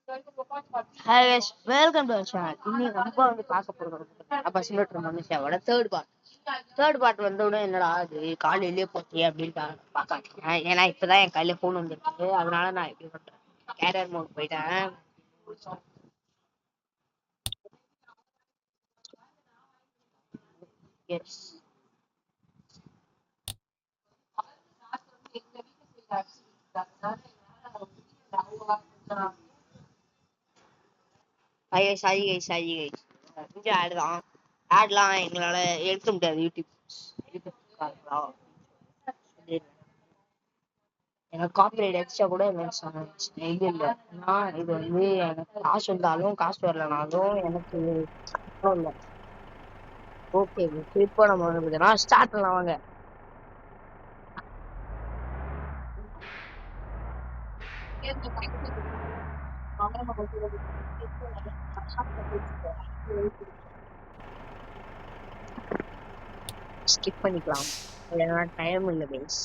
Hi guys, welcome to our channel. இன்னைக்கு நம்ம வந்து பார்க்க போறது அப்ப சிலர் மனுஷாவோட தேர்ட் பார்ட் வந்த உடனே என்னடா அது காலையிலேயே போச்சு அப்படின்னு பார்க்க ஏன்னா இப்பதான் என் கையில போன் வந்துருக்கு. அதனால நான் எப்படி பண்றேன், கேரியர் மோட் போயிட்டேன். எஸ் சாரி கைஸ் கொஞ்சம் ஆட்லாம் எங்களால எடுக்க முடியாது. யூடியூப் எனக்கு காப்பிரைட் எக்ஸ்ட்ரா கூட இது இல்லை. நான் இது வந்து எனக்கு காசு வந்தாலும் காசு வரலனாலும் எனக்கு இல்லை. ஓகே, இப்போ நம்ம வந்து ஸ்டார்ட் பண்ணலாம் வாங்க. ஸ்கிப் பண்ணிக்கலாம், இல்லைன்னா டைம் இல்லை கைஸ்.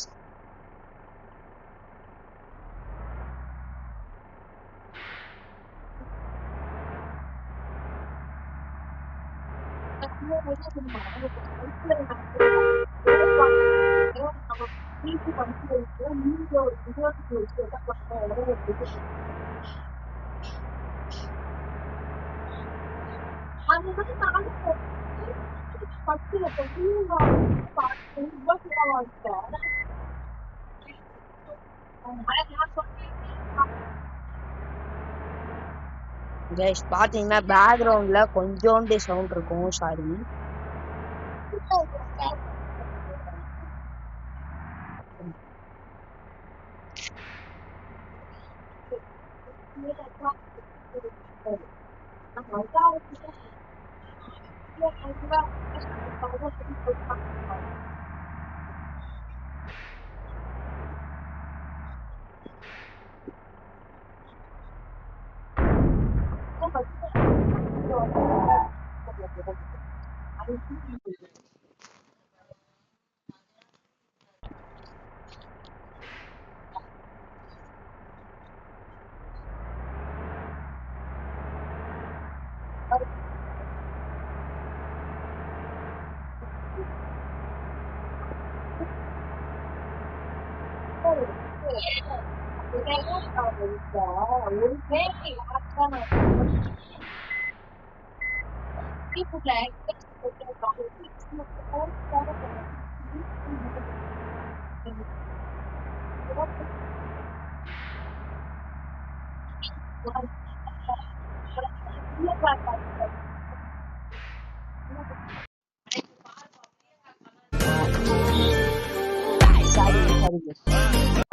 கைஸ் பாத்தீங்கன்னா பேக்ரவுண்ட்ல கொஞ்சோண்டு சவுண்ட் இருக்கும், சாரி.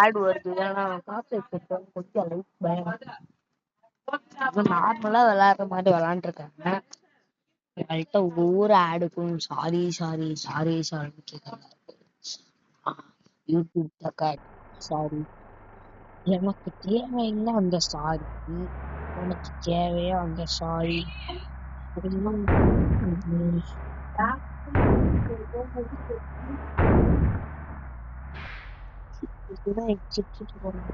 ஆட் வருது, ஏன்னா காசு கொஞ்சம் லைட் பயம். நார்மலா விளையாடுற மாதிரி விளையாண்டுருக்காங்க. என்கிட்ட ஒவ்வொரு ஆடுக்கும் சாரி கேட்கறாங்க. யூடியூப் தக்காட் சாரி. எனக்கு தேவையில்லை அந்த சாரி, உனக்கு தேவையா அந்த சாரி? இதுதான் எக்ஸிட் போறேன்.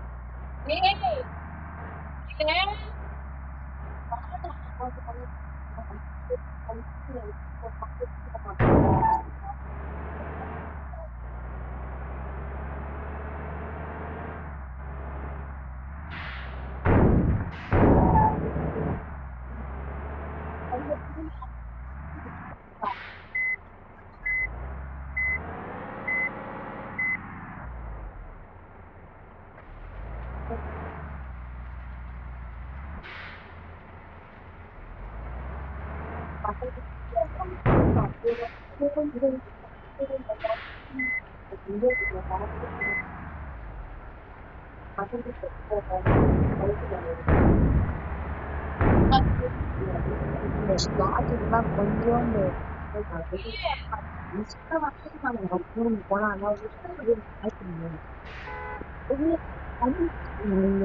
இந்த ஸ்டார்டிங்லாம் கொஞ்சோண்டு போனா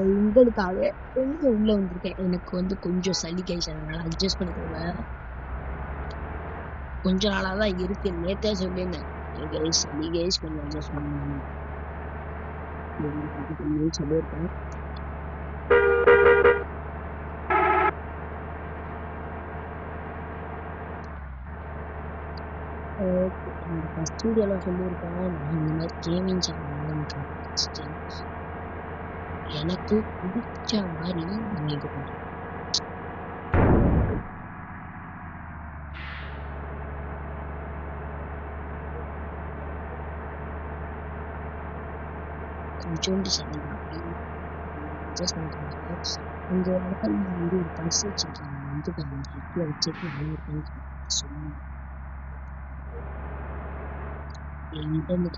உங்களுக்காக கொஞ்சம் உள்ள வந்திருக்கேன். எனக்கு வந்து கொஞ்சம் சளி கைஸ், அதனால அட்ஜஸ்ட் பண்ணிக்கோங்க. கொஞ்ச நாளாதான் இருக்கு, நேத்தே சொல்லியிருந்தேன் கைஸ், சளி கைஸ் கொஞ்சம் அட்ஜஸ்ட் பண்ணணும் சொல்லியிருக்கேன். ஃபர்ஸ்ட் வீடியோல சொல்லியிருப்பேன், நான் இந்த மாதிரி கேமிங் சேனல் ஆரம்பிக்கிறேன் ஃபர்ஸ்ட். எனக்கு பிடிச்ச மாதிரி நான் இது பண்றேன். கொஞ்சோண்டு சேனல் தான். ஜஸ்ட் அந்த இடத்துல நான் வந்து ஒரு பர்ஸ் வச்சிருக்கேன். வந்து பாருங்க வச்சுட்டு நல்லா இருக்குன்னு சொல்லி என்கிட்ட இருந்து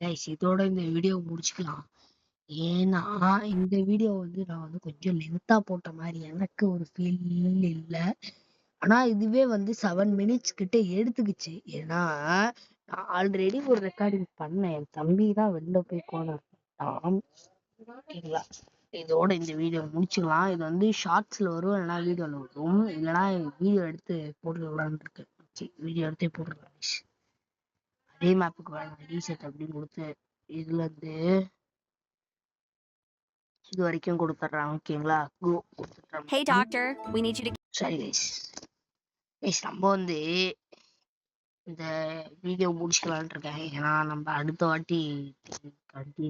கைஸ் இதோட இந்த வீடியோ முடிச்சுக்கலாம். ஏன்னா இந்த வீடியோ வந்து நான் வந்து கொஞ்சம் லென்த்தா போட்ட மாதிரி எனக்கு ஒரு ஃபீல் இல்லை. ஆனா இதுவே வந்து 7 மினிட்ஸ் கிட்ட எடுத்துக்கிச்சு. ஏன்னா நான் ஆல்ரெடி ஒரு ரெக்கார்டிங் பண்ணேன். என் தம்பி தான் வெளில போய் கோனர் ஓகேங்களா. இதோட இந்த வீடியோ முடிச்சுக்கலாம். இது வந்து ஷார்ட்ஸ்ல வரும், இல்லைன்னா வீடியோல வரும், இல்லைன்னா வீடியோ எடுத்து போட்டுக்கலான்னு இருக்கு. வீடியோ எடுத்தே போட்டுருக்கேன். அதே மேப்புக்கு வேணும் ரீசெட் அப்படின்னு கொடுத்து இதுல இருந்து இது வரைக்கும் கொடுத்துட்றான். ஓகேங்களா, கோ கொடுத்துட்றான். Hey doctor, we need you to. சரி கைஸ் நம்ம வந்து இந்த வீடியோ முடிச்சுக்கலான் இருக்கேன். ஏன்னா நம்ம அடுத்த வாட்டி கண்டினியூ